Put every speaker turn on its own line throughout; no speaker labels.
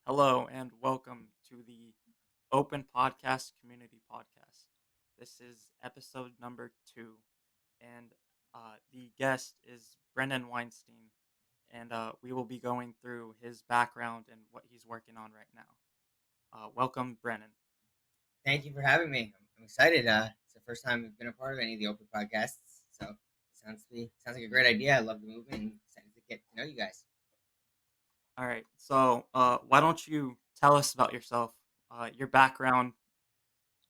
Hello and welcome to the Open Podcast Community Podcast. This is episode number 2, and the guest is Brendan Weinstein, and we will be going through his background and what he's working on right now. Welcome, Brennan.
Thank you for having me. I'm excited. It's the first time I've been a part of any of the open podcasts, so sounds like a great idea. I love the movement and excited to get to know you guys.
All right, so why don't you tell us about yourself, your background,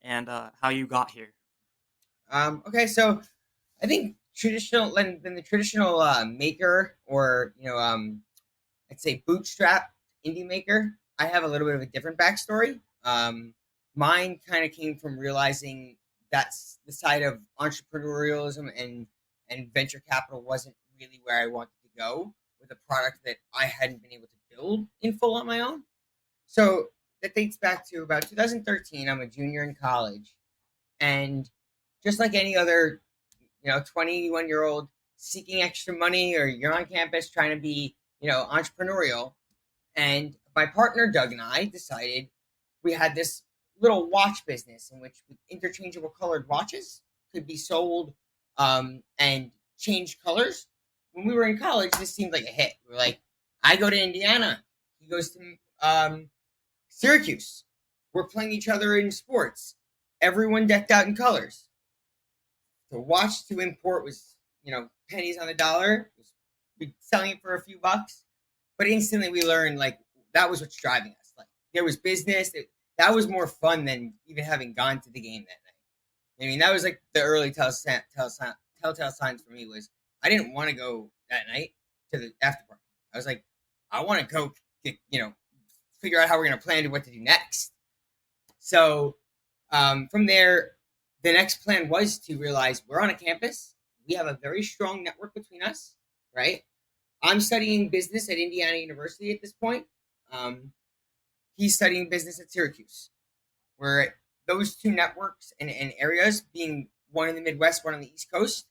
and how you got here?
Okay, so I think than the traditional maker or I'd say bootstrap indie maker. I have a little bit of a different backstory. Mine kind of came from realizing that's the side of entrepreneurialism and venture capital wasn't really where I wanted to go with a product that I hadn't been able to build in full on my own. So that dates back to about 2013. I'm a junior in college, and just like any other 21-year-old seeking extra money, or you're on campus trying to be entrepreneurial, and my partner Doug and I decided we had this little watch business in which interchangeable colored watches could be sold and change colors. When we were in college, this seemed like a hit. We were like, I go to Indiana, he goes to Syracuse. We're playing each other in sports. Everyone decked out in colors. The watch to import was, pennies on the dollar. We'd selling it for a few bucks, but instantly we learned like that was what's driving us. Like there was business. That was more fun than even having gone to the game that night. I mean, that was like the early telltale signs for me was I didn't want to go that night to the after party. I was like, I want to go figure out how we're going to plan what to do next. So from there, the next plan was to realize we're on a campus. We have a very strong network between us, right? I'm studying business at Indiana University at this point. He's studying business at Syracuse. Where those two networks and areas, being one in the Midwest, one on the East Coast,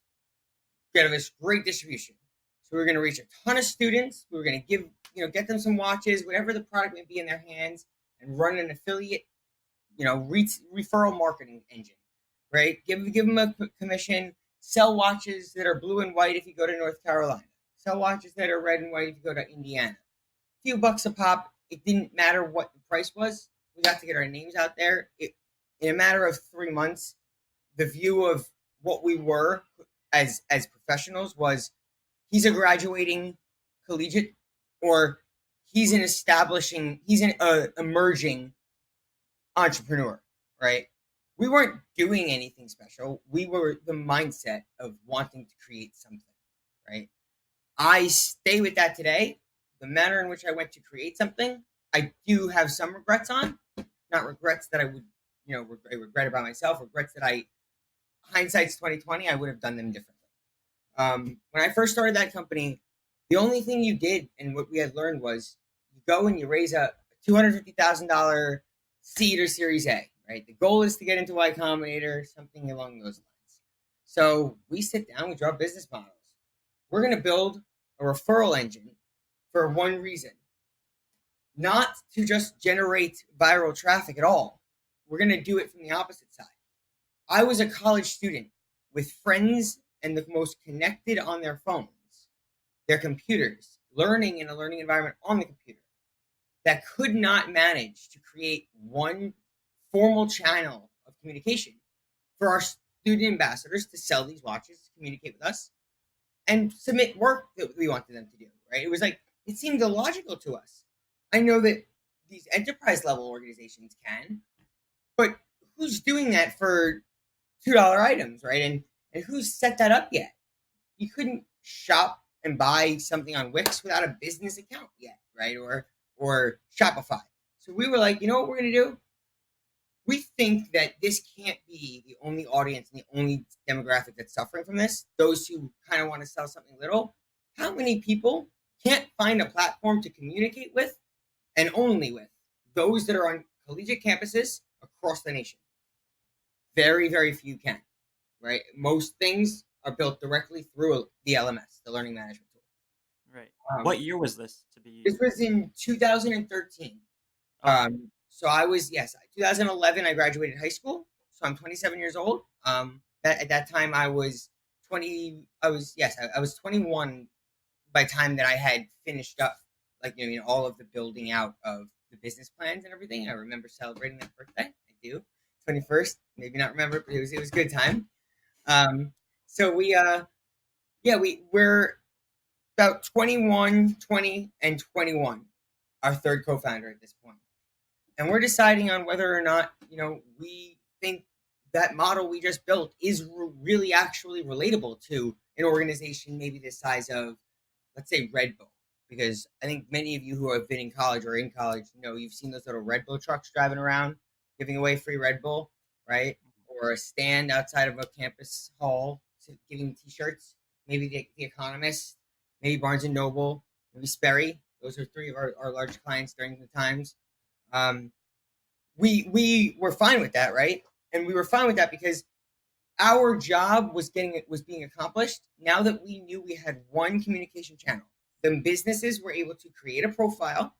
get this great distribution. So we're going to reach a ton of students. We're going to get them some watches, whatever the product may be in their hands, and run an affiliate, referral marketing engine, right? Give them a commission. Sell watches that are blue and white if you go to North Carolina. Sell watches that are red and white if you go to Indiana. A few bucks a pop. It didn't matter what the price was. We got to get our names out there. In a matter of 3 months, the view of what we were as professionals was he's a graduating collegiate, or he's an emerging entrepreneur, right? We weren't doing anything special. We were the mindset of wanting to create something, right? I stay with that today. The manner in which I went to create something, I do have some regrets on. Not regrets that I would, regret about myself. Regrets that hindsight's 2020. I would have done them differently. When I first started that company, the only thing you did and what we had learned was you go and you raise a $250,000 seed or Series A, right? The goal is to get into Y Combinator, something along those lines. So we sit down, we draw business models. We're going to build a referral engine for one reason, not to just generate viral traffic at all. We're going to do it from the opposite side. I was a college student with friends and the most connected on their phones, their computers, learning in a learning environment on the computer, that could not manage to create one formal channel of communication for our student ambassadors to sell these watches, communicate with us, and submit work that we wanted them to do, right? It was like, it seemed illogical to us. I know that these enterprise level organizations can, but who's doing that for $2 items, right? And who's set that up yet? You couldn't shop and buy something on Wix without a business account yet, right? Or Shopify. So we were like, you know what we're going to do? We think that this can't be the only audience and the only demographic that's suffering from this. Those who kind of want to sell something little. How many people can't find a platform to communicate with, and only with those that are on collegiate campuses across the nation? Very, very few can, right? Most things are built directly through the LMS, the learning management tool.
Right. What year was this to be?
This was in 2013.
Okay.
So I was, yes, 2011. I graduated high school, so I'm 27 years old. At that time I was 20. I was, yes, I was 21 by the time that I had finished up, like, all of the building out of the business plans and everything. I remember celebrating that birthday. I do. 21st, maybe not remember, but it was a good time. Um, so yeah, we're about 21, 20, and 21. Our third co-founder at this point, and we're deciding on whether or not we think that model we just built is really actually relatable to an organization maybe the size of, let's say, Red Bull. Because I think many of you who have been in college or in college, you've seen those little Red Bull trucks driving around giving away free Red Bull, right? Or a stand outside of a campus hall giving T-shirts. Maybe the Economist, maybe Barnes and Noble, maybe Sperry. Those are three of our large clients during the times. Um, we were fine with that, right? And we were fine with that because our job was being accomplished. Now that we knew we had one communication channel, the businesses were able to create a profile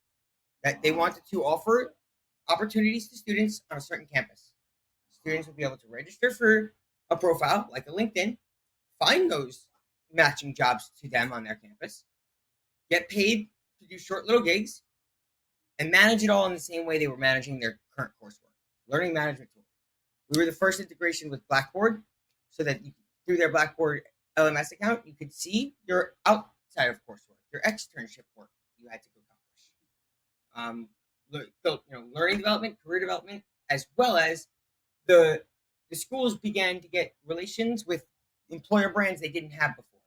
that they wanted to offer opportunities to students on a certain campus. Students would be able to register for a profile like a LinkedIn, find those matching jobs to them on their campus, get paid to do short little gigs, and manage it all in the same way they were managing their current coursework. Learning management tool. We were the first integration with Blackboard, so that through their Blackboard LMS account, you could see your outside of coursework, your externship work you had to go accomplish. Learning development, career development, as well as the the schools began to get relations with employer brands they didn't have before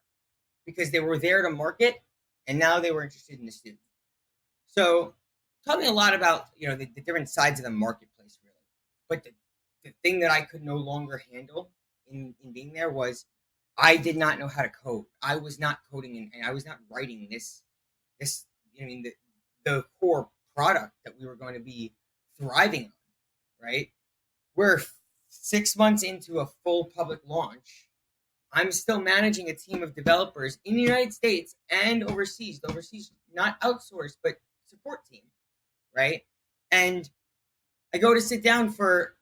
because they were there to market, and now they were interested in the student. So, taught me a lot about the different sides of the marketplace, really. But the thing that I could no longer handle in being there was I did not know how to code. I was not coding and I was not writing this. I mean, the core product that we were going to be thriving on, right? We're 6 months into a full public launch. I'm still managing a team of developers in the United States and overseas. The overseas, not outsourced, but support team, right? And I go to sit down for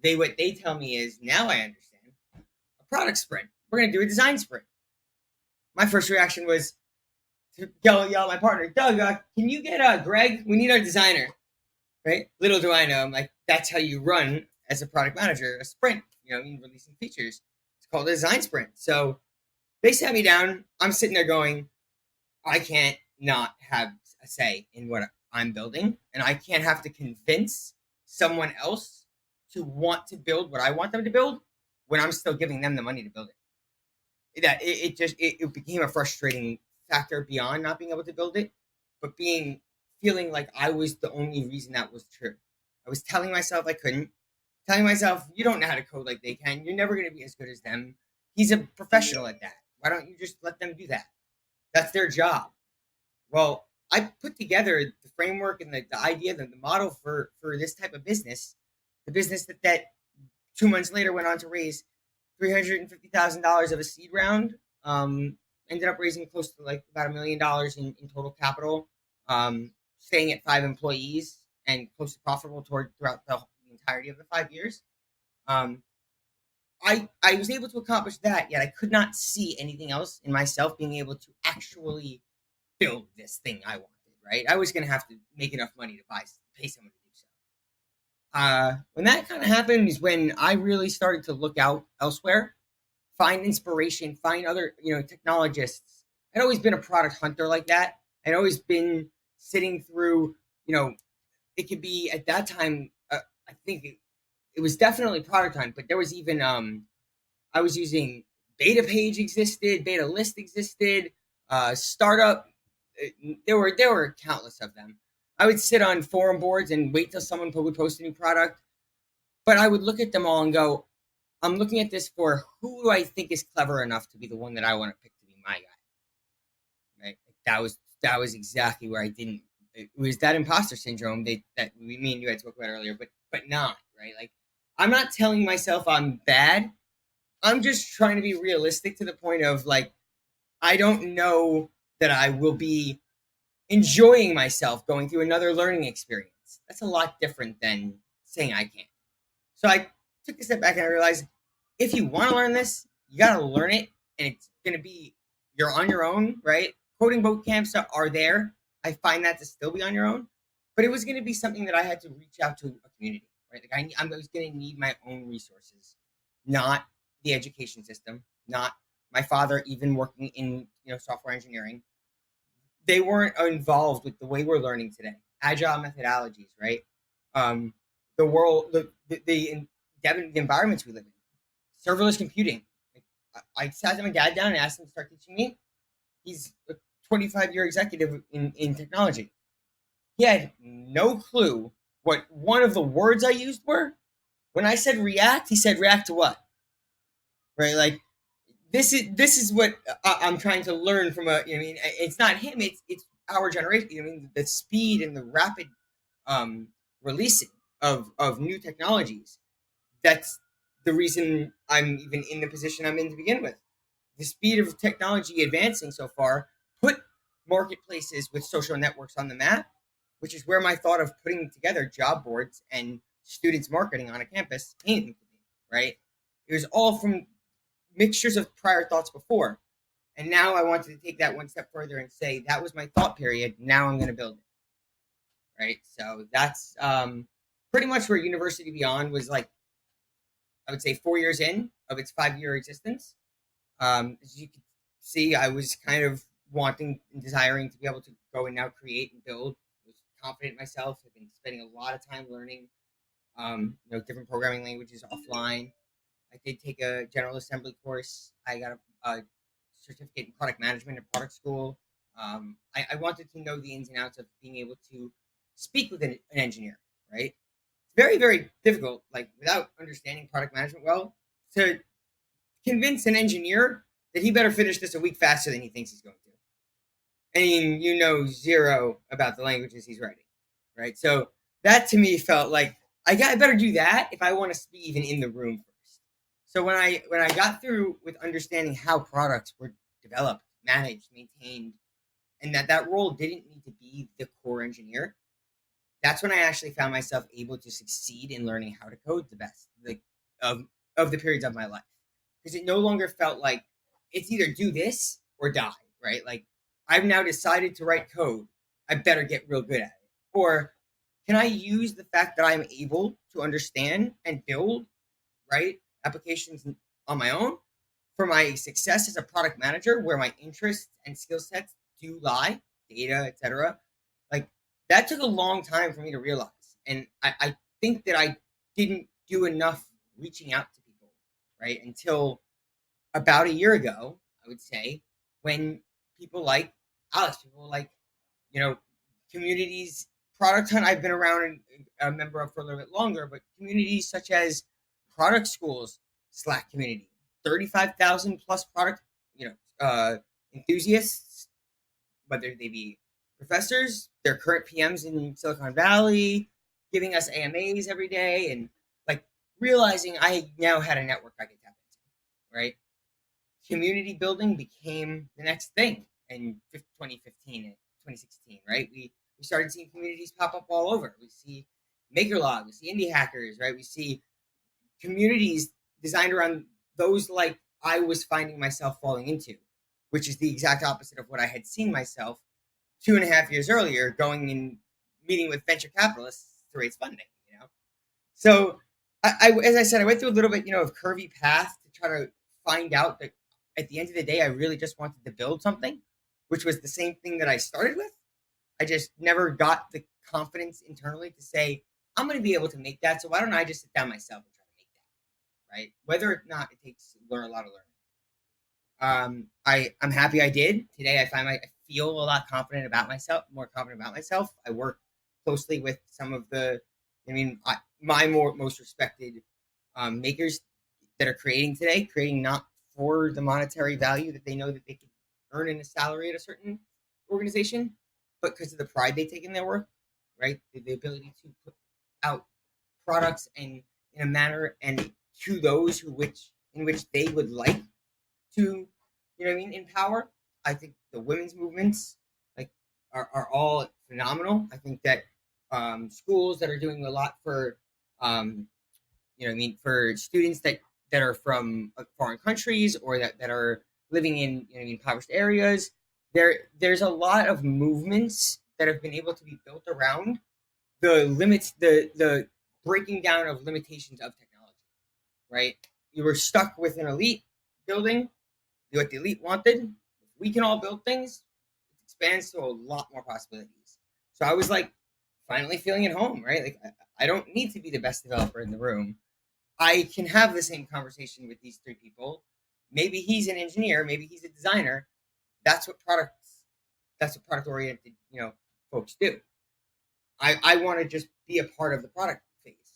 what they tell me is, now I understand, a product sprint. We're gonna do a design sprint. My first reaction was to yell at my partner, Doug, can you get Greg? We need our designer, right? Little do I know, I'm like, that's how you run as a product manager, a sprint. Releasing features. It's called a design sprint. So they sat me down. I'm sitting there going, I can't not have a say in what I'm building, and I can't have to convince someone else to want to build what I want them to build when I'm still giving them the money to build it. It became a frustrating factor beyond not being able to build it, but feeling like I was the only reason that was true. I was telling myself I couldn't, telling myself, you don't know how to code like they can. You're never going to be as good as them. He's a professional at that. Why don't you just let them do that? That's their job. Well, I put together the framework and the idea, the model for this type of business, the business that 2 months later went on to raise $350,000 of a seed round. Ended up raising close to like about $1 million in total capital. Staying at 5 employees and close to profitable throughout the entirety of the 5 years. Um, I was able to accomplish that, yet I could not see anything else in myself being able to actually build this thing I wanted. Right? I was going to have to make enough money to pay someone to do so. When that kind of happened is when I really started to look out elsewhere, find inspiration, find other technologists. I'd always been a product hunter like that. I'd always been sitting through it could be at that time. I think it was definitely product hunt, but there was even I was using Beta Page existed, Beta List existed, Startup. There were countless of them. I would sit on forum boards and wait till someone would post a new product, but I would look at them all and go, I'm looking at this for who do I think is clever enough to be the one that I want to pick to be my guy. Right? That was exactly where I didn't. It was that imposter syndrome that me and you had spoke about earlier, but not right. Like, I'm not telling myself I'm bad. I'm just trying to be realistic to the point of, like, I don't know that I will be enjoying myself going through another learning experience. That's a lot different than saying I can't. So I took a step back and I realized if you want to learn this, you got to learn it, and it's going to be you're on your own, right? Coding boot camps are there. I find that to still be on your own, but it was going to be something that I had to reach out to a community, right? Like I was going to need my own resources, not the education system, not my father even working in software engineering. They weren't involved with the way we're learning today. Agile methodologies, right? Um, the world, the environments we live in, serverless computing. Like, I sat my dad down and asked him to start teaching me. He's a 25-year executive in technology. He had no clue what one of the words I used were. When I said react, he said react to what? Right? Like this is what I'm trying to learn from a. It's not him. It's our generation. The speed and the rapid um, releasing of new technologies. That's the reason I'm even in the position I'm in to begin with. The speed of technology advancing so far put marketplaces with social networks on the map, which is where my thought of putting together job boards and students marketing on a campus came to me. Right? It was all from mixtures of prior thoughts before. And now I wanted to take that one step further and say that was my thought period. Now I'm going to build it. Right. So that's pretty much where University Beyond was like, I would say 4 years in of its 5 year existence. As you can see, I was kind of wanting and desiring to be able to go and now create and build. I was confident in myself. I've been spending a lot of time learning, different programming languages offline. I did take a General Assembly course. I got a certificate in product management at product school. I wanted to know the ins and outs of being able to speak with an engineer, right? It's very, very difficult, like without understanding product management well, to convince an engineer that he better finish this a week faster than he thinks he's going to. I mean, zero about the languages he's writing, right? So that to me felt like I better do that if I want to be even in the room first. So when I got through with understanding how products were developed, managed, maintained, and that role didn't need to be the core engineer, that's when I actually found myself able to succeed in learning how to code the best, like of the periods of my life, because it no longer felt like it's either do this or die, right? Like I've now decided to write code, I better get real good at it, or can I use the fact that I'm able to understand and build right applications on my own for my success as a product manager, where my interests and skill sets do lie, data, etc. Like that took a long time for me to realize, and I think that I didn't do enough reaching out to people, right, until about a year ago, I would say, when people like Alex, people like you know communities, product hunt. I've been around and a member of for a little bit longer, but communities such as product schools, Slack community, 35,000 plus product enthusiasts, whether they be professors, their current PMs in Silicon Valley, giving us AMAs every day, and like realizing I now had a network I could tap into, right? Community building became the next thing in 2015 and 2016, right? We started seeing communities pop up all over. We see MakerLog, we see indie hackers, right? We see communities designed around those like I was finding myself falling into, which is the exact opposite of what I had seen myself 2.5 years earlier, going and meeting with venture capitalists to raise funding. So as I said, I went through a little bit, of curvy path to try to find out that at the end of the day, I really just wanted to build something, which was the same thing that I started with. I just never got the confidence internally to say, I'm going to be able to make that. So why don't I just sit down myself and try to make that, right? Whether or not it takes learn a lot of learning. I'm happy I did today. I feel a lot confident about myself, more confident about myself. I work closely with some of my most respected makers that are creating today, creating not for the monetary value that they know that they can earn in a salary at a certain organization, but because of the pride they take in their work, right? The ability to put out products and in a manner and to those in which they would like to, empower. I think the women's movements like are all phenomenal. I think that schools that are doing a lot for um, I mean, for students that are from foreign countries or that are living in impoverished areas. There's a lot of movements that have been able to be built around the limits, the breaking down of limitations of technology. Right, you were stuck with an elite building what the elite wanted. If we can all build things, it expands to a lot more possibilities. So I was like, finally feeling at home, right? Like I don't need to be the best developer in the room. I can have the same conversation with these three people. Maybe he's an engineer, maybe he's a designer. That's what products. That's what product oriented, folks do. I want to just be a part of the product phase.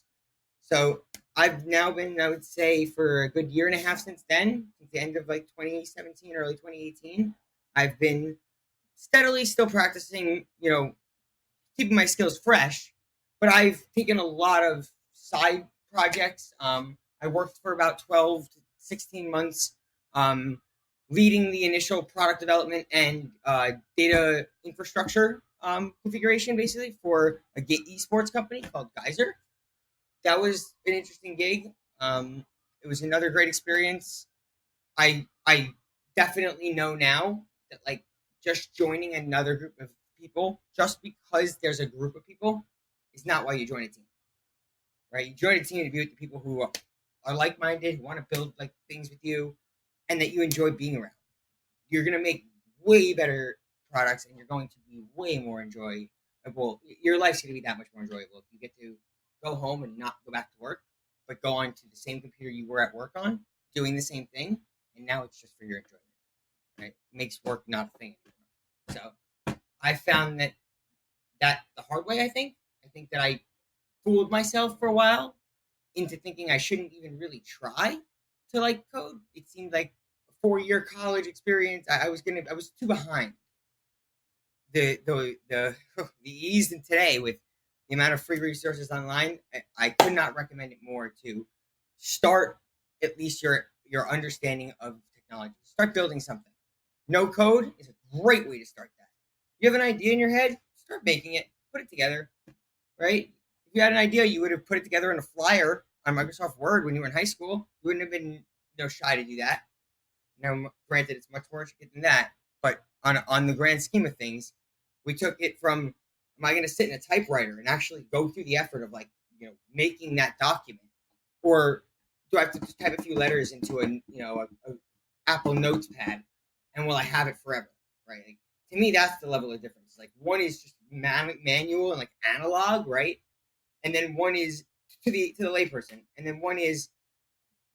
So I've now been, I would say, for a good year and a half since then, since the end of like 2017, early 2018. I've been steadily still practicing, keeping my skills fresh, but I've taken a lot of side projects. I worked for about 12 to 16 months leading the initial product development and data infrastructure configuration, basically, for a esports company called Geyser. That was an interesting gig. It was another great experience. I definitely know now that like just joining another group of people just because there's a group of people is not why you join a team, right? You join a team to be with the people who are like-minded, who want to build like things with you, and that you enjoy being around. You're gonna make way better products, and you're going to be way more enjoyable. Your life's gonna be that much more enjoyable if you get to go home and not go back to work, but go on to the same computer you were at work on, doing the same thing, and now it's just for your enjoyment. Right? It makes work not a thing anymore. So I found that the hard way. I think that I fooled myself for a while into thinking I shouldn't even really try to like code. It seemed like a 4 year college experience. I was too behind the the ease in today with the amount of free resources online. I could not recommend it more to start at least your understanding of technology. Start building something. No code is a great way to start that. You have an idea in your head, start making it, put it together, right? If you had an idea, you would have put it together in a flyer on Microsoft Word when you were in high school. You wouldn't have been shy to do that. Now, granted, it's much more intricate than that, but on the grand scheme of things, we took it from am I going to sit in a typewriter and actually go through the effort of like making that document, or do I have to just type a few letters into a Apple Notepad, and will I have it forever? Right? Like, to me, that's the level of difference. Like one is just manual and like analog, right? And then one is to the layperson, and then one is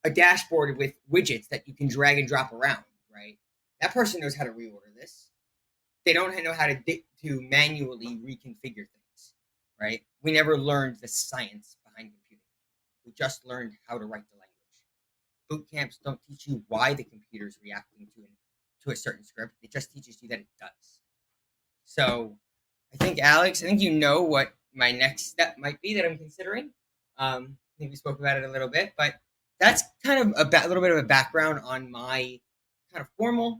a dashboard with widgets that you can drag and drop around, right? That person knows how to reorder this. They don't know how to manually reconfigure things, right? We never learned the science behind computing. We just learned how to write the language. Boot camps don't teach you why the computer is reacting to a certain script. It just teaches you that it does. So I think you know what my next step might be that I'm considering. I think we spoke about it a little bit, but that's kind of a little bit of a background on my kind of formal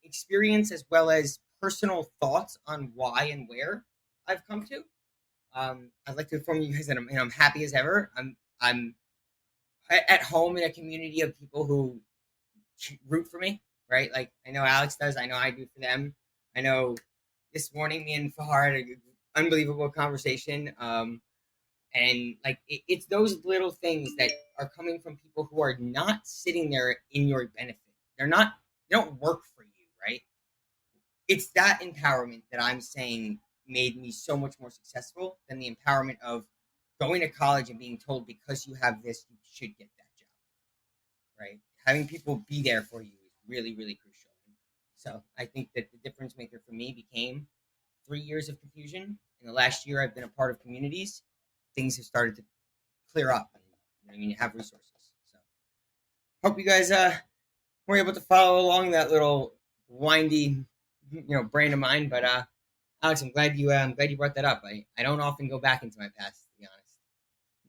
experience as well as personal thoughts on why and where I've come to. I'd like to inform you guys that I'm happy as ever. I'm at home in a community of people who root for me, right? Like I know Alex does. I know I do for them. I know this morning me and Fahar had an unbelievable conversation. And like it's those little things that are coming from people who are not sitting there in your benefit. They're not. They don't work for you, right? It's that empowerment that I'm saying made me so much more successful than the empowerment of going to college and being told because you have this, you should get that job, right? Having people be there for you is really, really crucial. So I think that the difference maker for me became 3 years of confusion. In the last year, I've been a part of communities. Things have started to clear up, and you have resources. So hope you guys were able to follow along that little windy, brain of mine. But Alex, I'm glad you brought that up. I don't often go back into my past, to be honest.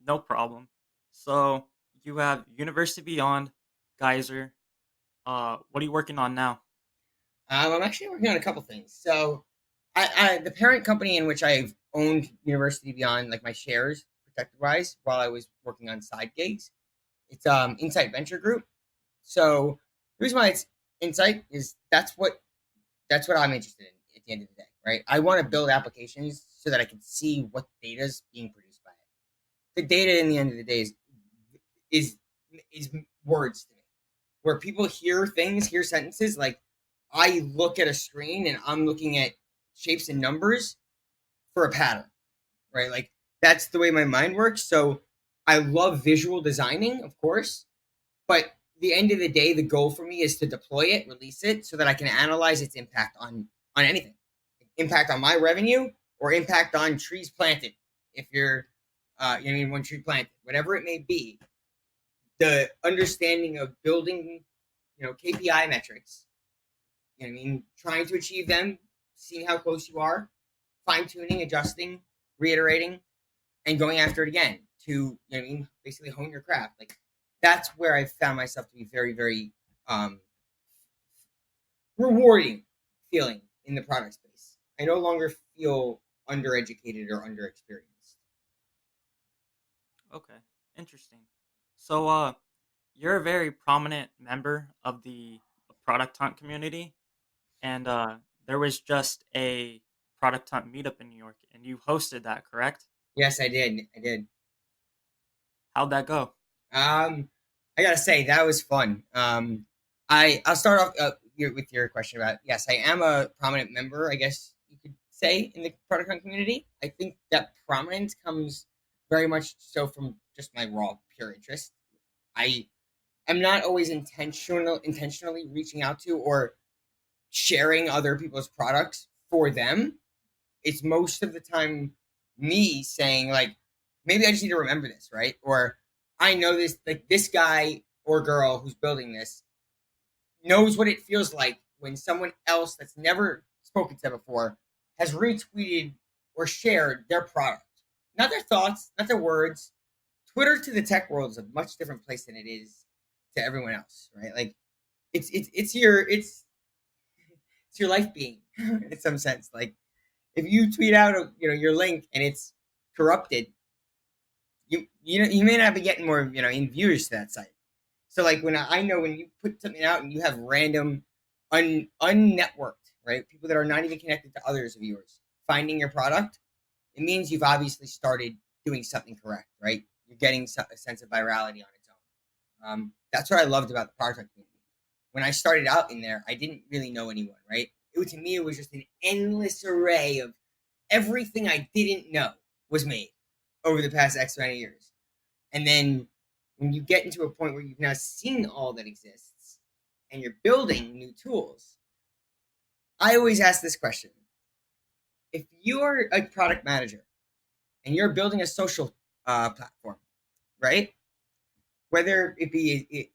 No problem. So you have University Beyond, Geyser. What are you working on now?
I'm actually working on a couple things. So, the parent company in which I've owned University Beyond, like my shares protected wise, while I was working on side gigs. It's Insight Venture Group. So the reason why it's Insight is that's what I'm interested in at the end of the day, right? I want to build applications so that I can see what data is being produced by it. The data in the end of the day is is words to me. Where people hear things, hear sentences, like I look at a screen and I'm looking at shapes and numbers for a pattern, right? Like that's the way my mind works. So I love visual designing, of course, but the end of the day, the goal for me is to deploy it, release it, so that I can analyze its impact on anything, impact on my revenue or impact on trees planted. If you're, you know, I mean, one tree planted, whatever it may be, the understanding of building, you know, KPI metrics. You know what I mean, trying to achieve them, seeing how close you are, fine tuning, adjusting, reiterating, and going after it again to, you know what I mean, basically hone your craft. Like that's where I found myself to be very, very um, rewarding feeling in the product space. I no longer feel undereducated or underexperienced.
Okay, interesting. So, you're a very prominent member of the product hunt community, and there was just a product hunt meetup in New York, and you hosted that, correct?
Yes, I did. I did.
How'd that go?
I gotta say that was fun. I'll start off with your question about yes, I am a prominent member. I guess you could say in the product hunt community. I think that prominence comes very much so from just my raw pure interest. I am not always intentionally reaching out to or sharing other people's products for them. It's most of the time me saying like, maybe I just need to remember this, right? Or I know this, like this guy or girl who's building this knows what it feels like when someone else that's never spoken to them before has retweeted or shared their product, not their thoughts, not their words. Twitter to the tech world is a much different place than it is to everyone else, right? Like it's your life being in some sense. Like if you tweet out you know your link and it's corrupted, you may not be getting more in viewers to that site. So like when I know when you put something out and you have random unnetworked, right, people that are not even connected to others of yours finding your product, it means you've obviously started doing something correct, right? You're getting a sense of virality on its own. That's what I loved about the product community. When I started out in there, I didn't really know anyone, right? To me, it was just an endless array of everything I didn't know was made over the past X amount of years. And then when you get into a point where you've now seen all that exists and you're building new tools, I always ask this question. If you're a product manager and you're building a social platform, right? Whether it be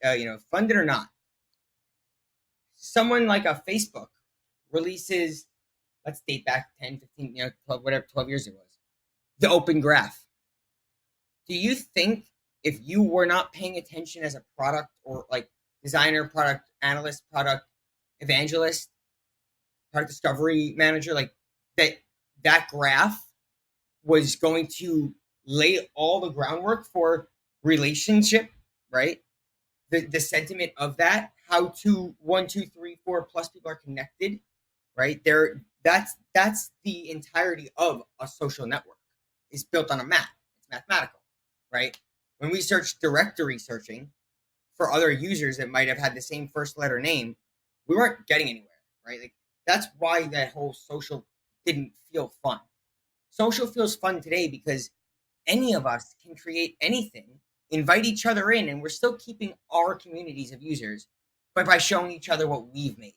funded or not, someone like a Facebook releases, let's date back 10, 15, 12, whatever, 12 years it was, the open graph. Do you think if you were not paying attention as a product or like designer, product analyst, product evangelist, product discovery manager, like that graph was going to lay all the groundwork for relationship, right? The sentiment of that, how to 1, 2, 3, 4 plus people are connected, right? That's the entirety of a social network. It's built on a map. It's mathematical, right? When we search directory searching for other users that might have had the same first letter name, we weren't getting anywhere, right? Like that's why that whole social didn't feel fun. Social feels fun today because any of us can create anything, invite each other in, and we're still keeping our communities of users, but by showing each other what we've made.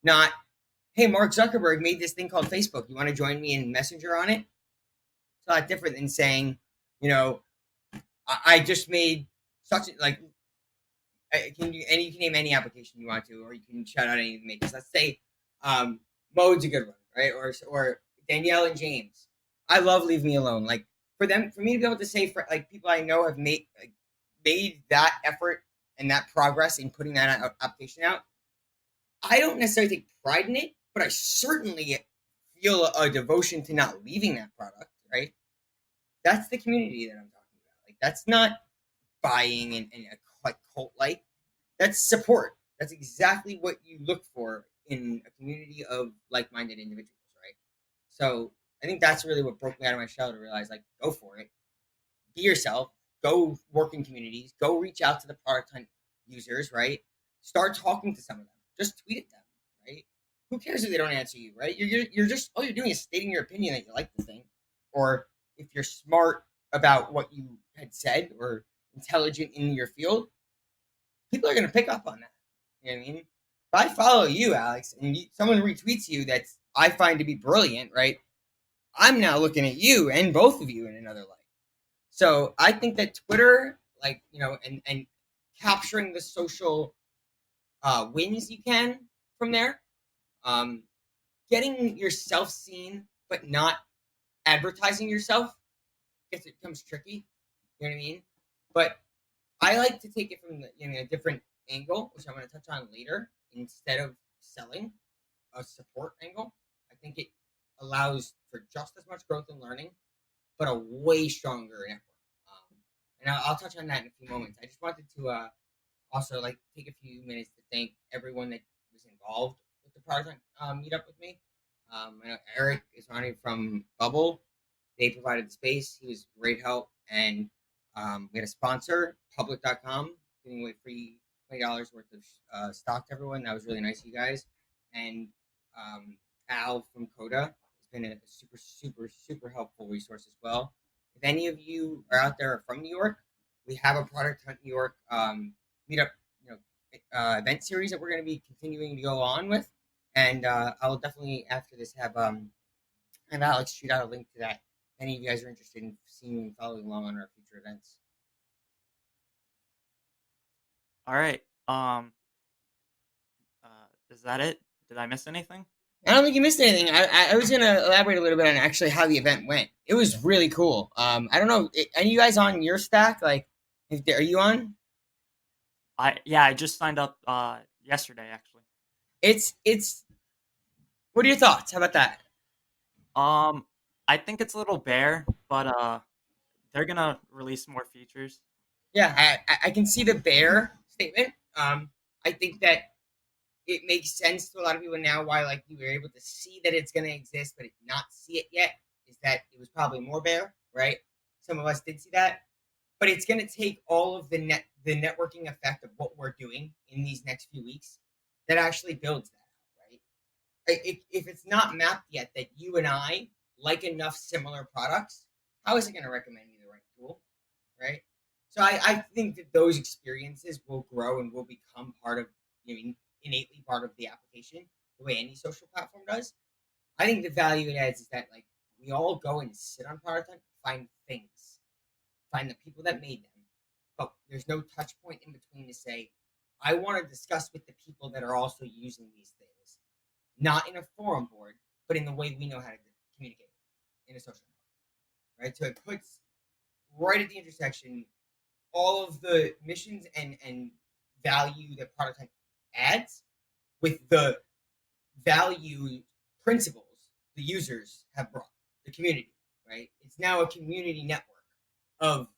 Not, hey, Mark Zuckerberg made this thing called Facebook. You want to join me in Messenger on it? It's a lot different than saying, you know, I just made such like you can name any application you want to, or you can shout out any of the makers. Let's say Mode's a good one, right? Or Danielle and James. I love Leave Me Alone. Like for me to be able to say for like people I know have made that effort and that progress in putting that application out. I don't necessarily take pride in it, but I certainly feel a devotion to not leaving that product, right? That's the community that I'm talking about. Like that's not buying and a like cult like. That's support. That's exactly what you look for in a community of like minded individuals, right? So I think that's really what broke me out of my shell to realize like go for it, be yourself, go work in communities, go reach out to the product hunt users, right? Start talking to some of them. Just tweet at them, right? Who cares if they don't answer you, right? You're just all you're doing is stating your opinion that you like the thing, or if you're smart about what you had said or intelligent in your field, people are going to pick up on that. You know what I mean? If I follow you, Alex, and someone retweets you that's I find to be brilliant, right? I'm now looking at you and both of you in another light. So I think that Twitter, like and capturing the social wins you can from there, um, getting yourself seen but not advertising yourself, gets it becomes tricky. You know what I mean? But I like to take it from a different angle, which I'm going to touch on later. Instead of selling a support angle, I think it allows for just as much growth and learning, but a way stronger network. And I'll touch on that in a few moments. I just wanted to also like take a few minutes to thank everyone that was involved with the project meetup with me. I know Eric is running from Bubble. They provided the space. He was great help. And we had a sponsor, public.com, giving away free $20 worth of stock to everyone. That was really nice of you guys. And um, Al from Coda has been a super, super, super helpful resource as well. If any of you are out there from New York, we have a Product Hunt New York meetup, event series that we're going to be continuing to go on with. And I'll definitely after this have Alex shoot out a link to that. If any of you guys are interested in seeing and following along on our future events.
All right. Is that it? Did I miss anything?
I don't think you missed anything. I was gonna elaborate a little bit on actually how the event went. It was really cool. I don't know. Are you guys on your stack? Like, are you on?
I just signed up yesterday actually.
It's. What are your thoughts? How about that?
Um, I think it's a little bare, but they're gonna release more features.
Yeah, I can see the bear statement. I think that it makes sense to a lot of people now why like you were able to see that it's going to exist but not see it yet is that it was probably more bare, right? Some of us did see that, but it's going to take all of the networking effect of what we're doing in these next few weeks that actually builds that out, right? If it's not mapped yet that you and I like enough similar products, how is it going to recommend me the right tool, right? So I think that those experiences will grow and will become part of, innately part of the application, the way any social platform does. I think the value it adds is that like we all go and sit on product hunt, find things, find the people that made them, but there's no touch point in between to say, I want to discuss with the people that are also using these things, not in a forum board, but in the way we know how to communicate in a social network, right? So it puts right at the intersection all of the missions and value that product type adds with the value principles the users have brought the community, right? It's now a community network of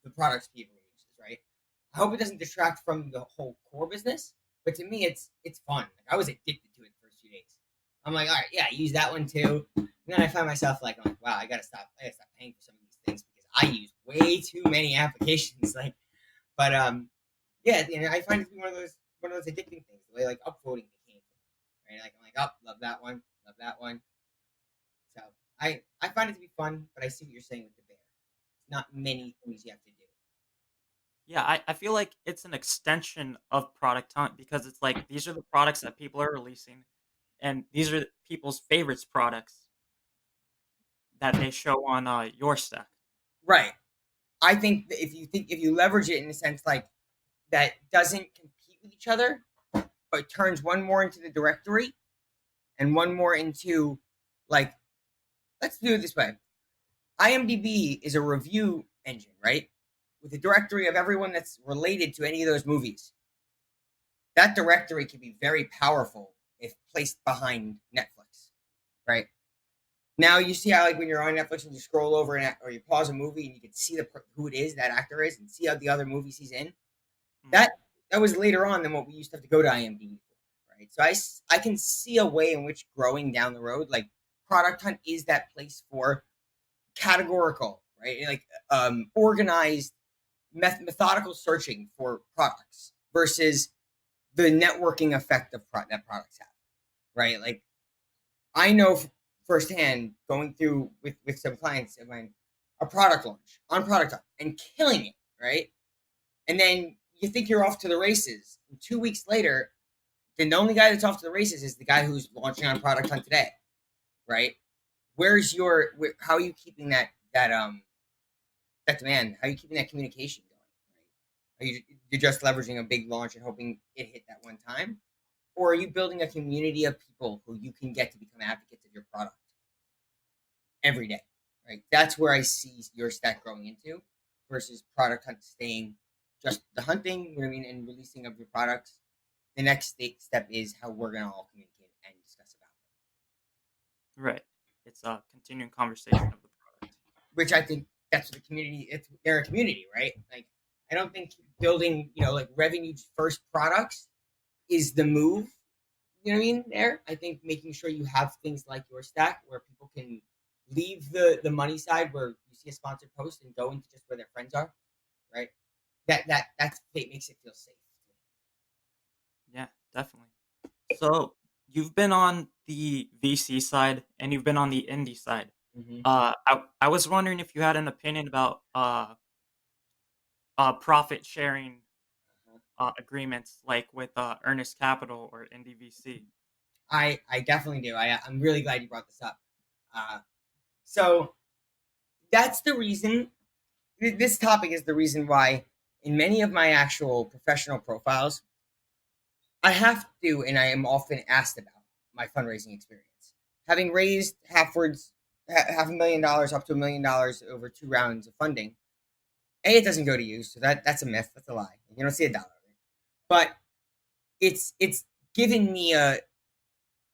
the products people use, right? I hope it doesn't detract from the whole core business, but to me it's fun. Like I was addicted to it the first few days. I'm like, all right, yeah, I use that one too. And then I find myself like, I'm like, wow, I gotta stop paying for some of these things because I use way too many applications. Like, but yeah, I find it to be one of those addicting things. The way like upvoting became for me, right? Like I'm like, oh, love that one, love that one. So I find it to be fun, but I see what you're saying with the bear. It's not many things you have to do.
Yeah, I feel like it's an extension of Product Hunt because it's like these are the products that people are releasing, and these are people's favorites products that they show on your stack.
Right. I think that if you leverage it in a sense like that doesn't compete with each other, but turns one more into the directory and one more into like let's do it this way. IMDb is a review engine, right? With a directory of everyone that's related to any of those movies. That directory can be very powerful if placed behind Netflix, right? Now you see how like when you're on Netflix and you scroll over and or you pause a movie and you can see who it is that actor is and see how the other movies he's in.
Mm.
That that was later on than what we used to have to go to IMDb for, right? So I can see a way in which growing down the road, like Product Hunt is that place for categorical, right? Like organized, methodical searching for products versus the networking effect of that products have, right? Like I know firsthand going through with some clients of mine a product launch on Product Hunt and killing it, right? And then you think you're off to the races. And 2 weeks later, the only guy that's off to the races is the guy who's launching on Product Hunt today, right? How are you keeping that demand? How are you keeping that communication going? Right? You're just leveraging a big launch and hoping it hit that one time, or are you building a community of people who you can get to become advocates of your product every day? Right. That's where I see your stack growing into versus Product Hunt staying just the hunting, you know what I mean, and releasing of your products. The next step is how we're gonna all communicate and discuss about
Right. It's a continuing conversation of the product.
it. Which I think that's the community. They're a community, right? Like I don't think building, like revenue first products is the move. You know what I mean? There, I think making sure you have things like your stack where people can leave the money side where you see a sponsored post and go into just where their friends are, right? That's it makes it feel safe.
Yeah, definitely. So you've been on the VC side and you've been on the indie side.
Mm-hmm.
I was wondering if you had an opinion about profit sharing agreements like with Earnest Capital or Indie VC.
I definitely do. I'm really glad you brought this up. Uh, so that's the reason. This topic is the reason why in many of my actual professional profiles, I have to, and I am often asked about my fundraising experience. Having raised half $1 million up to $1 million over 2 rounds of funding, it doesn't go to you, so that's a myth. That's a lie. You don't see a dollar. But it's given me an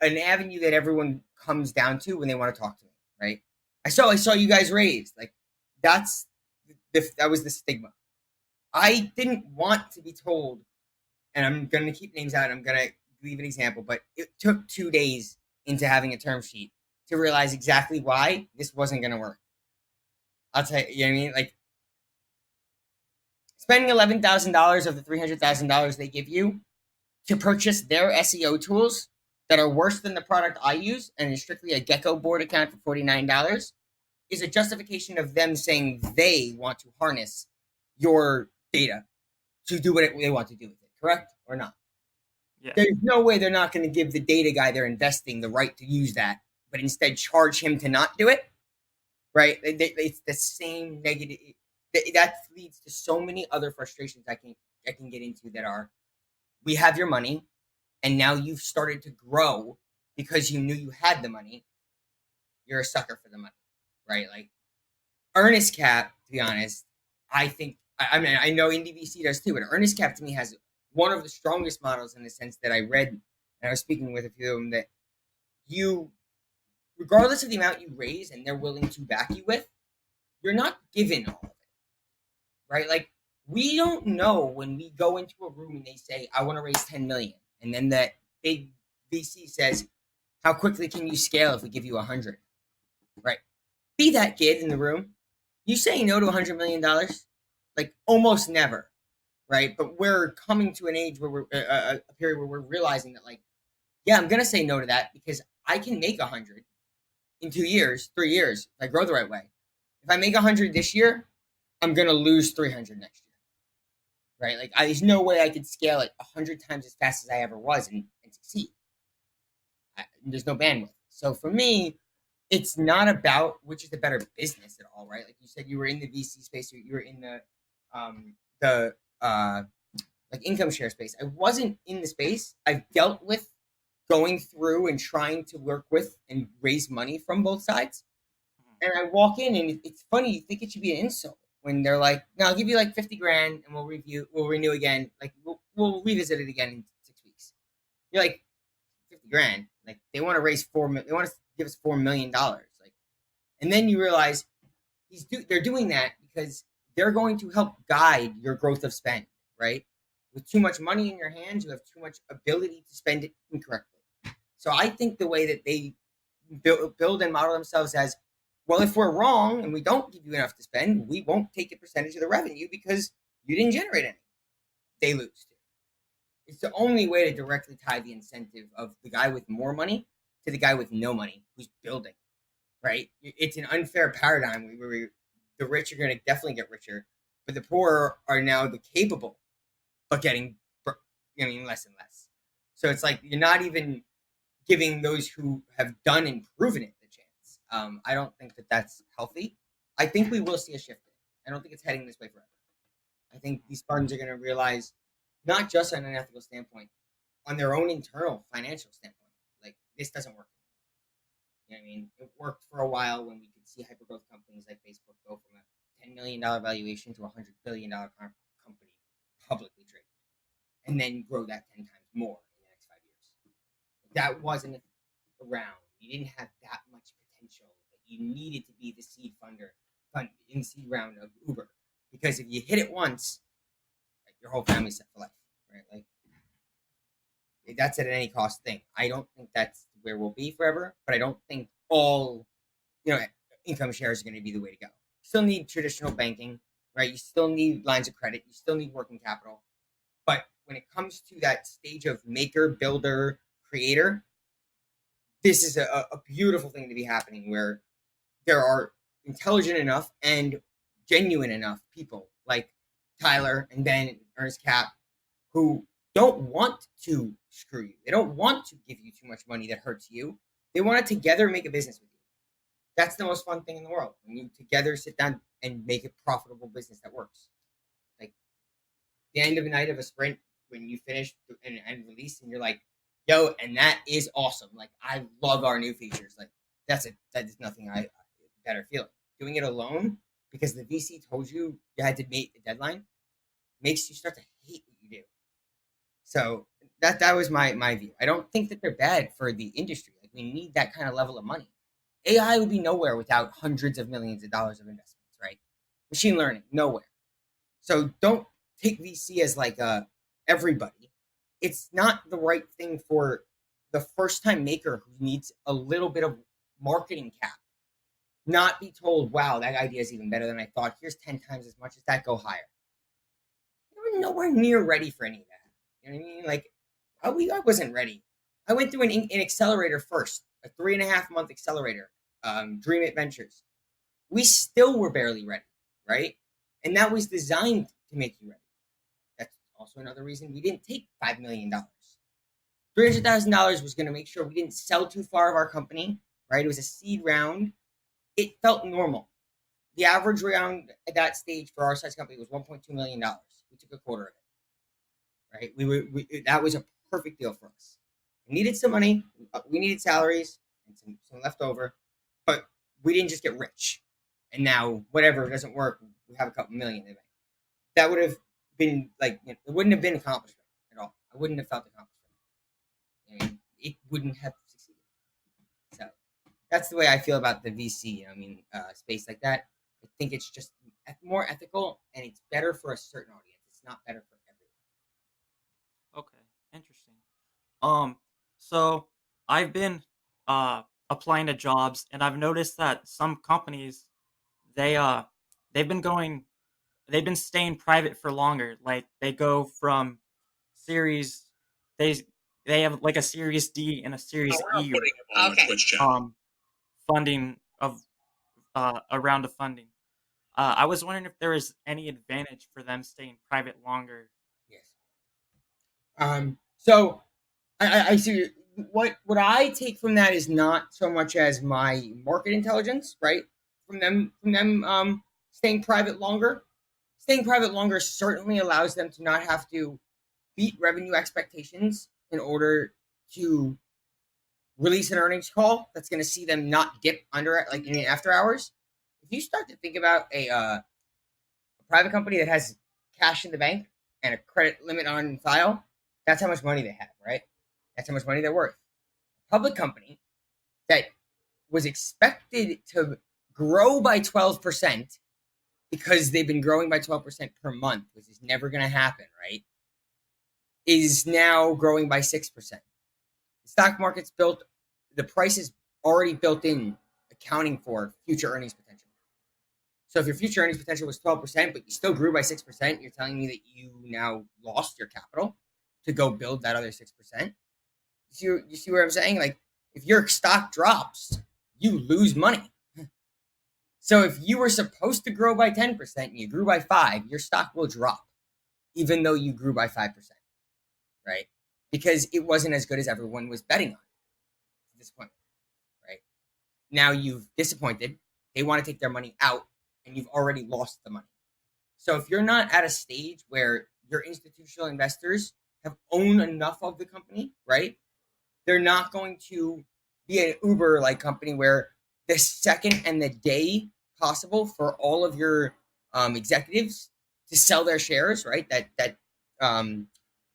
avenue that everyone comes down to when they want to talk to me, right? I saw you guys raised. Like that's that was the stigma. I didn't want to be told, and I'm gonna keep names out. I'm gonna leave an example, but it took 2 days into having a term sheet to realize exactly why this wasn't gonna work. I'll tell you, you know what I mean? Like spending $11,000 of the $300,000 they give you to purchase their SEO tools that are worse than the product I use and is strictly a Gecko board account for $49 is a justification of them saying they want to harness your data to do what they want to do with it, correct or not?
Yeah.
There's no way they're not going to give the data guy they're investing the right to use that, but instead charge him to not do it, right? It's the same negative. That leads to so many other frustrations I can get into that are we have your money and now you've started to grow because you knew you had the money. You're a sucker for the money, right? Like Earnest Cap, to be honest, I think I mean I know NDVC does too, but Earnest Cap to me has one of the strongest models in the sense that I read and I was speaking with a few of them that you, regardless of the amount you raise and they're willing to back you with, you're not given all of it, right? Like we don't know when we go into a room and they say I want to raise 10 million, and then that big VC says how quickly can you scale if we give you 100, right? Be that kid in the room. You say no to $100 million, like almost never, right? But we're coming to an age where we're a period where we're realizing that, like, yeah, I'm gonna say no to that because I can make 100 in 2 years, 3 years if I grow the right way. If I make 100 this year, I'm gonna lose 300 next year, right? Like, there's no way I could scale it 100 times as fast as I ever was and succeed. There's no bandwidth. So for me, it's not about which is the better business at all, right? Like you said, you were in the VC space, you were in the like income share space. I wasn't in the space. I've dealt with going through and trying to work with and raise money from both sides.
Mhm.
And I walk in and it's funny, you think it should be an insult when they're like, no, I'll give you like 50 grand and we'll renew again. Like we'll revisit it again in 6 weeks. You're like, 50 grand. Like they want to raise they want to give us $4 million. Like And then you realize they're doing that because they're going to help guide your growth of spend, right? With too much money in your hands, you have too much ability to spend it incorrectly. So I think the way that they build and model themselves as, well, if we're wrong and we don't give you enough to spend, we won't take a percentage of the revenue because you didn't generate any. They lose. It's the only way to directly tie the incentive of the guy with more money to the guy with no money who's building, right? It's an unfair paradigm where the rich are going to definitely get richer, but the poor are now the capable of getting, less and less. So it's like you're not even giving those who have done and proven it the chance. I don't think that that's healthy. I think we will see a shift in it. I don't think it's heading this way forever. I think these funds are going to realize, not just on an ethical standpoint, on their own internal financial standpoint, like this doesn't work. You know what I mean? It worked for a while when we could see hypergrowth companies like Facebook go from a $10 million valuation to a $100 billion company publicly traded, and then grow that 10 times more in the next 5 years. That wasn't around. You didn't have that much potential that you needed to be the seed fund in the seed round of Uber, because if you hit it once, like, your whole family's set for life, right? Like that's at an any cost thing. I don't think that's where we'll be forever, but I don't think all income shares are going to be the way to go. You still need traditional banking, right? You still need lines of credit. You still need working capital. But when it comes to that stage of maker, builder, creator, this is a beautiful thing to be happening where there are intelligent enough and genuine enough people like Tyler and Ben and Ernest Cap who don't want to screw you. They don't want to give you too much money that hurts you. They want to together make a business with you. That's the most fun thing in the world, when you together sit down and make a profitable business that works. Like the end of a night of a sprint, when you finish and release, and you're like, "Yo," and that is awesome. Like I love our new features. Like that is nothing I better feeling. Doing it alone because the VC told you had to meet a deadline makes you start to hate what you do. So that was my view. I don't think that they're bad for the industry. Like we need that kind of level of money. AI would be nowhere without hundreds of millions of dollars of investments, right? Machine learning, nowhere. So don't take VC as like everybody. It's not the right thing for the first time maker who needs a little bit of marketing cap. Not be told, wow, that idea is even better than I thought. Here's 10 times as much as that, go higher. We're nowhere near ready for any of that. You know what I mean? Like, I wasn't ready. I went through an accelerator first, a 3.5 month accelerator, Dream It Ventures. We still were barely ready, right? And that was designed to make you ready. That's also another reason we didn't take $5 million. $300,000 was going to make sure we didn't sell too far of our company, right? It was a seed round. It felt normal. The average round at that stage for our size company was $1.2 million. We took a quarter of it, right? That was a perfect deal for us. We needed some money. We needed salaries and some left over, but we didn't just get rich. And now whatever doesn't work, we have a couple million in it. That would have been like, it wouldn't have been accomplishment at all. I wouldn't have felt accomplishment. I mean, it wouldn't have succeeded. So that's the way I feel about the VC. Space like that. I think it's just more ethical and it's better for a certain audience. It's not better for
Okay, interesting. Um, so I've been applying to jobs, and I've noticed that some companies they they've been going they've been staying private for longer. Like they go from series they they have like a series D and a series E
everyone. Okay.
funding of a round of funding. I was wondering if there is any advantage for them staying private longer.
Yes. So I see what I take from that is not so much as my market intelligence, right? From them staying private longer. Staying private longer certainly allows them to not have to beat revenue expectations in order to release an earnings call that's going to see them not dip under it like in the after hours. If you start to think about a private company that has cash in the bank and a credit limit on file, that's how much money they have, right? That's how much money they're worth. A public company that was expected to grow by 12% because they've been growing by 12% per month, which is never going to happen, right? Is now growing by 6%. The stock market's built, the price is already built in, accounting for future earnings potential. So if your future earnings potential was 12%, but you still grew by 6%, you're telling me that you now lost your capital to go build that other 6%. You see what I'm saying? Like, if your stock drops, you lose money. So if you were supposed to grow by 10% and you grew by 5, your stock will drop, even though you grew by 5%, right? Because it wasn't as good as everyone was betting on at this point, right? Now you've disappointed. They want to take their money out, and you've already lost the money. So if you're not at a stage where your institutional investors have owned enough of the company, right? They're not going to be an Uber like company where the second and the day possible for all of your executives to sell their shares, right? Um,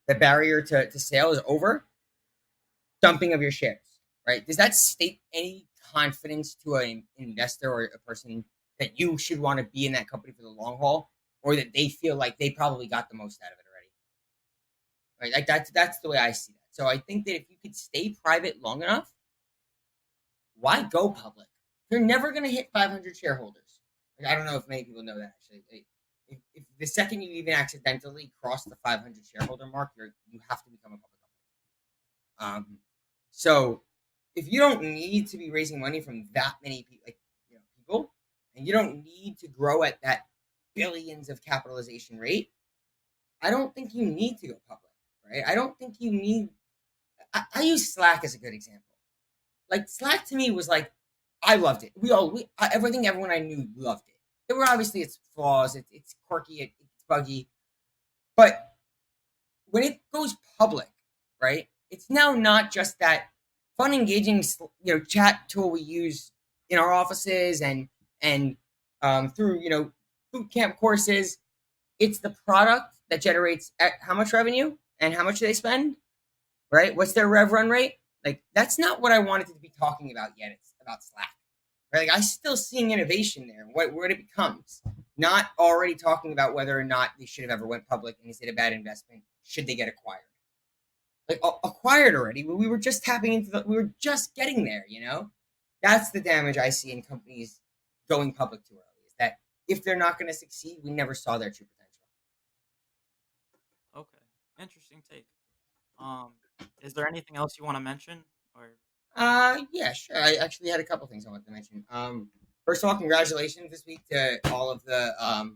the barrier to sale is over. Dumping of your shares, right? Does that state any confidence to an investor or a person that you should want to be in that company for the long haul, or that they feel like they probably got the most out of it already? Right? Like that's the way I see that. So I think that if you could stay private long enough, why go public? You're never going to hit 500 shareholders. Like, I don't know if many people know that actually. Like, if the second you even accidentally cross the 500 shareholder mark, you have to become a public company. So if you don't need to be raising money from that many people, people, and you don't need to grow at that billions of capitalization rate, I don't think you need to go public, right? I don't think you need. I use Slack as a good example. Like, Slack to me was like, I loved it. Everything, everyone I knew loved it. There were obviously its flaws. It's quirky. It's buggy. But when it goes public, right? It's now not just that fun, engaging, chat tool we use in our offices and through boot camp courses. It's the product that generates how much revenue and how much do they spend, right? What's their rev run rate? Like, that's not what I wanted to be talking about yet. It's about Slack, right? Like, I'm still seeing innovation there. What it becomes, not already talking about whether or not they should have ever went public and is it a bad investment? Should they get acquired? Like, acquired already. We were just tapping into we were just getting there. That's the damage I see in companies going public too early. Is that if they're not going to succeed, we never saw their true potential.
Okay, interesting take. Um, is there anything else you want to mention, or
Yeah, sure. I actually had a couple things I wanted to mention. First of all, congratulations this week to all of the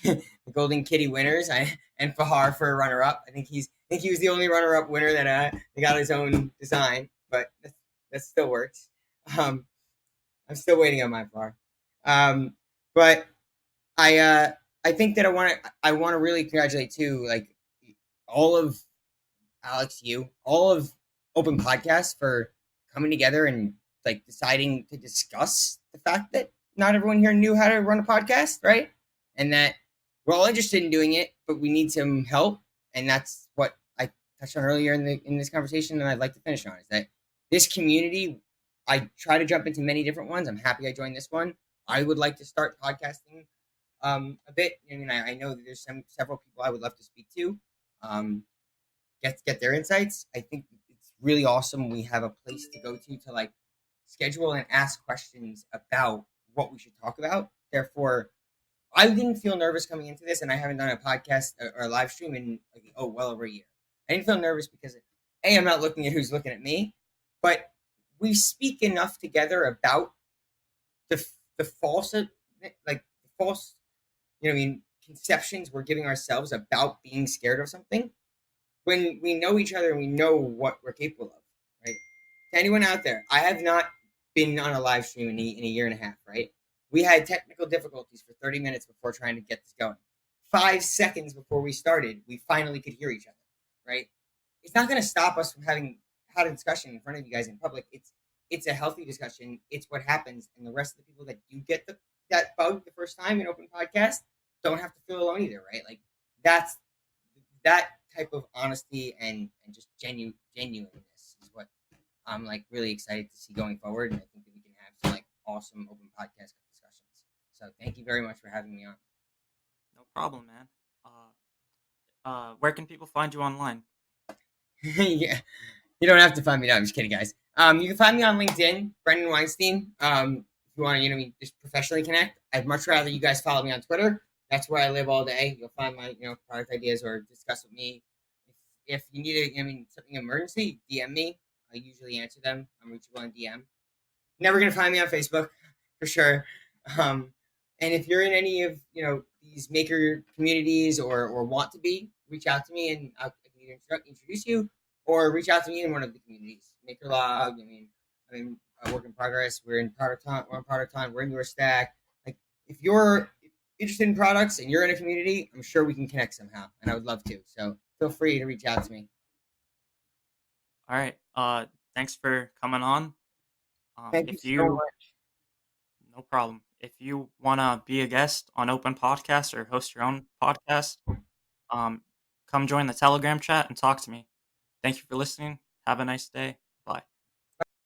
the Golden Kitty winners, and Fahar for a runner up. I think he was the only runner up winner that got his own design, but that still works. Um, I'm still waiting on my Fahar. But I think that I want to really congratulate too, like, all of Alex, all of Open Podcasts for coming together and, like, deciding to discuss the fact that not everyone here knew how to run a podcast, right? And that we're all interested in doing it, but we need some help. And that's what I touched on earlier in this conversation, and I'd like to finish on, is that this community, I try to jump into many different ones. I'm happy I joined this one. I would like to start podcasting a bit. I mean, I know that there's several people I would love to speak to. Get their insights. I think it's really awesome. We have a place to go to like schedule and ask questions about what we should talk about. Therefore, I didn't feel nervous coming into this, and I haven't done a podcast or a live stream in well over a year. I didn't feel nervous because I'm not looking at who's looking at me, but we speak enough together about the false, like, the false, conceptions we're giving ourselves about being scared of something, when we know each other and we know what we're capable of, right? To anyone out there, I have not been on a live stream in a year and a half, right? We had technical difficulties for 30 minutes before trying to get this going. 5 seconds before we started, we finally could hear each other, right? It's not going to stop us from having had a discussion in front of you guys in public. It's a healthy discussion. It's what happens, and the rest of the people that do get that bug the first time in open podcast don't have to feel alone either, right? Like, that's that type of honesty and just genuineness is what I'm, like, really excited to see going forward, and I think that we can have some, like, awesome open podcast discussions. So thank you very much for having me on.
No problem, man. Where can people find you online?
Yeah, you don't have to find me. No, I'm just kidding, guys. You can find me on LinkedIn, Brendan Weinstein. If you want to, just professionally connect. I'd much rather you guys follow me on Twitter. That's where I live all day. You'll find my, product ideas or discuss with me. If you need something emergency, DM me. I usually answer them. I'm reachable on DM. Never gonna find me on Facebook for sure. Um, and if you're in any of these maker communities or want to be, reach out to me and I can either introduce you or reach out to me in one of the communities. Maker Log. I mean, a work in progress. We're in Producton. We're in Producton. We're in your stack. Like, if you're interested in products and you're in a community, I'm sure we can connect somehow, and I would love to. So feel free to reach out to me.
All right. Thanks for coming on.
Thank you
If
so
you
much.
No problem. If you wanna be a guest on Open Podcast or host your own podcast, um, come join the Telegram chat and talk to me. Thank you for listening. Have a nice day.